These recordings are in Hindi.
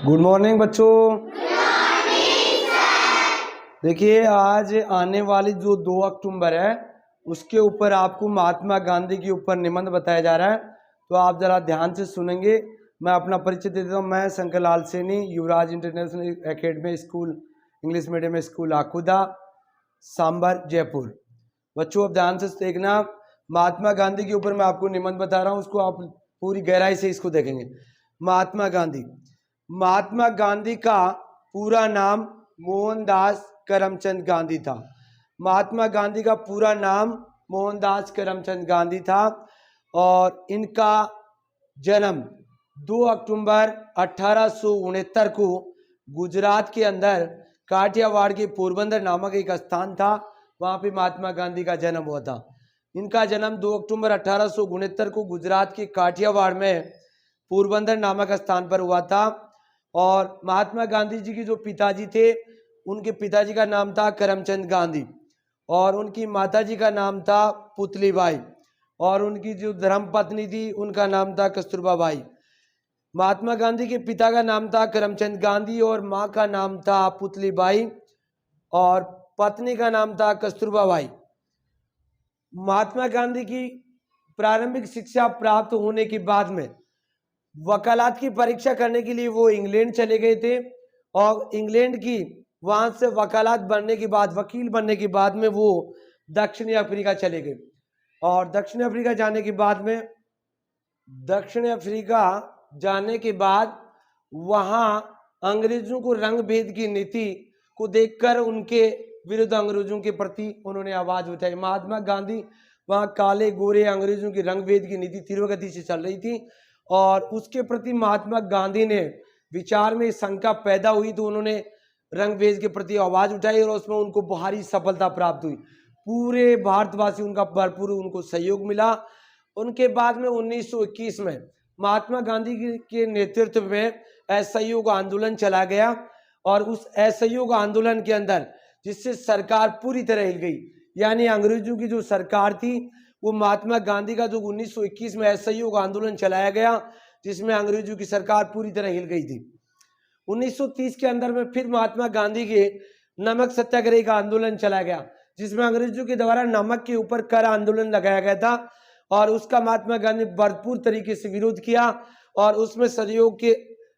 गुड मॉर्निंग बच्चों। देखिए आज आने वाली जो 2 अक्टूबर है उसके ऊपर आपको महात्मा गांधी के ऊपर निबंध बताया जा रहा है, तो आप ज़रा ध्यान से सुनेंगे। मैं अपना परिचय दे देता हूँ। मैं Shankar Lal Saini, Yuvraj international academy school English medium school Akuda, Sambhar, Jaipur. बच्चों अब ध्यान से देखना, महात्मा गांधी के ऊपर मैं आपको निबंध बता रहा हूँ, उसको आप पूरी गहराई से इसको देखेंगे। महात्मा गांधी का पूरा नाम मोहनदास करमचंद गांधी था। महात्मा गांधी का पूरा नाम मोहनदास करमचंद गांधी था और इनका जन्म 2 अक्टूबर 1869 को गुजरात के अंदर काठियावाड़ के पोरबंदर नामक एक स्थान था, वहां पे महात्मा गांधी का जन्म हुआ था। इनका जन्म 2 अक्टूबर 1869 को गुजरात के काठियावाड़ में पोरबंदर नामक स्थान पर हुआ था। और महात्मा गांधी जी के जो पिताजी थे, उनके पिताजी का नाम था करमचंद गांधी और उनकी माताजी का नाम था पुतलीबाई और उनकी जो धर्मपत्नी थी उनका नाम था कस्तूरबा बाई। महात्मा गांधी के पिता का नाम था करमचंद गांधी और माँ का नाम था पुतलीबाई और पत्नी का नाम था कस्तूरबा बाई। महात्मा गांधी की प्रारंभिक शिक्षा प्राप्त होने के बाद में वकालत की परीक्षा करने के लिए वो इंग्लैंड चले गए थे और इंग्लैंड की वहां से वकालत बनने के बाद, वकील बनने के बाद में वो दक्षिण अफ्रीका चले गए और दक्षिण अफ्रीका जाने के बाद वहां अंग्रेजों को रंग भेद की नीति को देखकर उनके विरुद्ध, अंग्रेजों के प्रति उन्होंने आवाज उठाई। महात्मा गांधी वहां काले गोरे अंग्रेजों की रंग भेद की नीति तीव्र गति से चल रही थी और उसके प्रति महात्मा गांधी ने विचार में शंका पैदा हुई, तो उन्होंने रंग भेद के प्रति आवाज उठाई और उसमें उनको भारी सफलता प्राप्त हुई। पूरे भारतवासी उनका भरपूर उनको सहयोग मिला। उनके बाद में 1921 में महात्मा गांधी के नेतृत्व में असहयोग आंदोलन चला गया और उस असहयोग आंदोलन के अंदर जिससे सरकार पूरी तरह हिल गई, यानी अंग्रेजों की जो सरकार थी वो महात्मा गांधी का जो 1921 में असहयोग आंदोलन चलाया गया जिसमें अंग्रेजों की सरकार पूरी तरह हिल गई थी। 1930 के अंदर में फिर महात्मा गांधी के नमक सत्याग्रह का आंदोलन चलाया गया जिसमें अंग्रेजों के द्वारा नमक के ऊपर कर आंदोलन लगाया गया था और उसका महात्मा गांधी भरपूर तरीके से विरोध किया और उसमें सहयोग के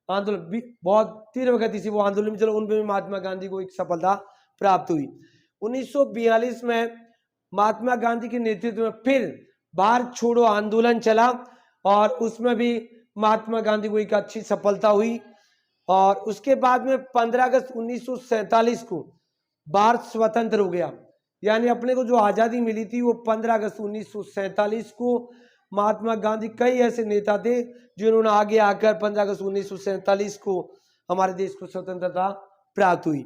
आंदोलन बहुत तीव्र गति से वो आंदोलन चला, उनमें भी महात्मा गांधी को एक सफलता प्राप्त हुई। 1942 में महात्मा गांधी के नेतृत्व में फिर भारत छोड़ो आंदोलन चला और उसमें भी महात्मा गांधी को एक अच्छी सफलता हुई और उसके बाद में 15 अगस्त 1947 को भारत स्वतंत्र हो गया, यानी अपने को जो आज़ादी मिली थी वो 15 अगस्त 1947 को। महात्मा गांधी कई ऐसे नेता थे जिन्होंने आगे आकर 15 अगस्त 1947 को हमारे देश को स्वतंत्रता प्राप्त हुई।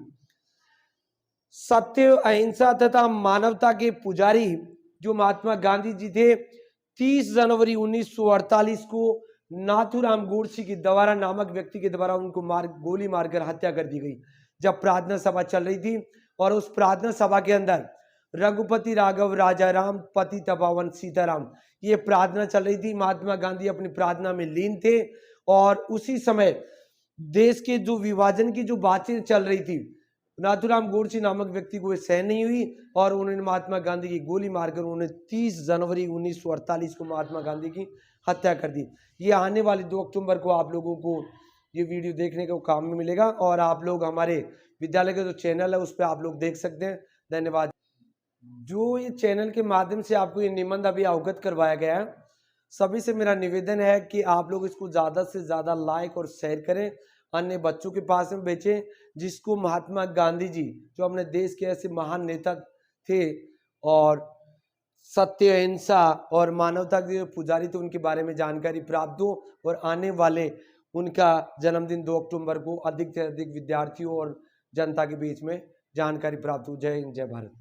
सत्य, अहिंसा तथा मानवता के पुजारी जो महात्मा गांधी जी थे, 30 जनवरी 1948 को नाथूराम गोडसे के द्वारा नामक व्यक्ति के द्वारा उनको गोली मारकर हत्या कर दी गई जब प्रार्थना सभा चल रही थी और उस प्रार्थना सभा के अंदर रघुपति राघव राजा राम पतित पावन सीताराम ये प्रार्थना चल रही थी। महात्मा गांधी अपनी प्रार्थना में लीन थे और उसी समय देश के जो विभाजन की जो बातें चल रही थी, नाथूराम गोडसे नामक व्यक्ति को सहन नहीं हुई और उन्होंने महात्मा गांधी की गोली मारकर उन्होंने 30 जनवरी 1948 को महात्मा गांधी की हत्या कर दी। ये आने वाली 2 अक्टूबर को आप लोगों को ये वीडियो देखने को काम में मिलेगा और आप लोग हमारे विद्यालय का जो चैनल है उस पर आप लोग देख सकते हैं। धन्यवाद। जो ये चैनल के माध्यम से आपको ये निबंध अभी अवगत करवाया गया है, सभी से मेरा निवेदन है कि आप लोग इसको ज़्यादा से ज़्यादा लाइक और शेयर करें, अन्य बच्चों के पास में बेचें, जिसको महात्मा गांधी जी जो अपने देश के ऐसे महान नेता थे और सत्य, अहिंसा और मानवता के पुजारी थे, उनके बारे में जानकारी प्राप्त हो और आने वाले उनका जन्मदिन 2 अक्टूबर को अधिक से अधिक विद्यार्थियों और जनता के बीच में जानकारी प्राप्त हो। जय हिंद, जय भारत।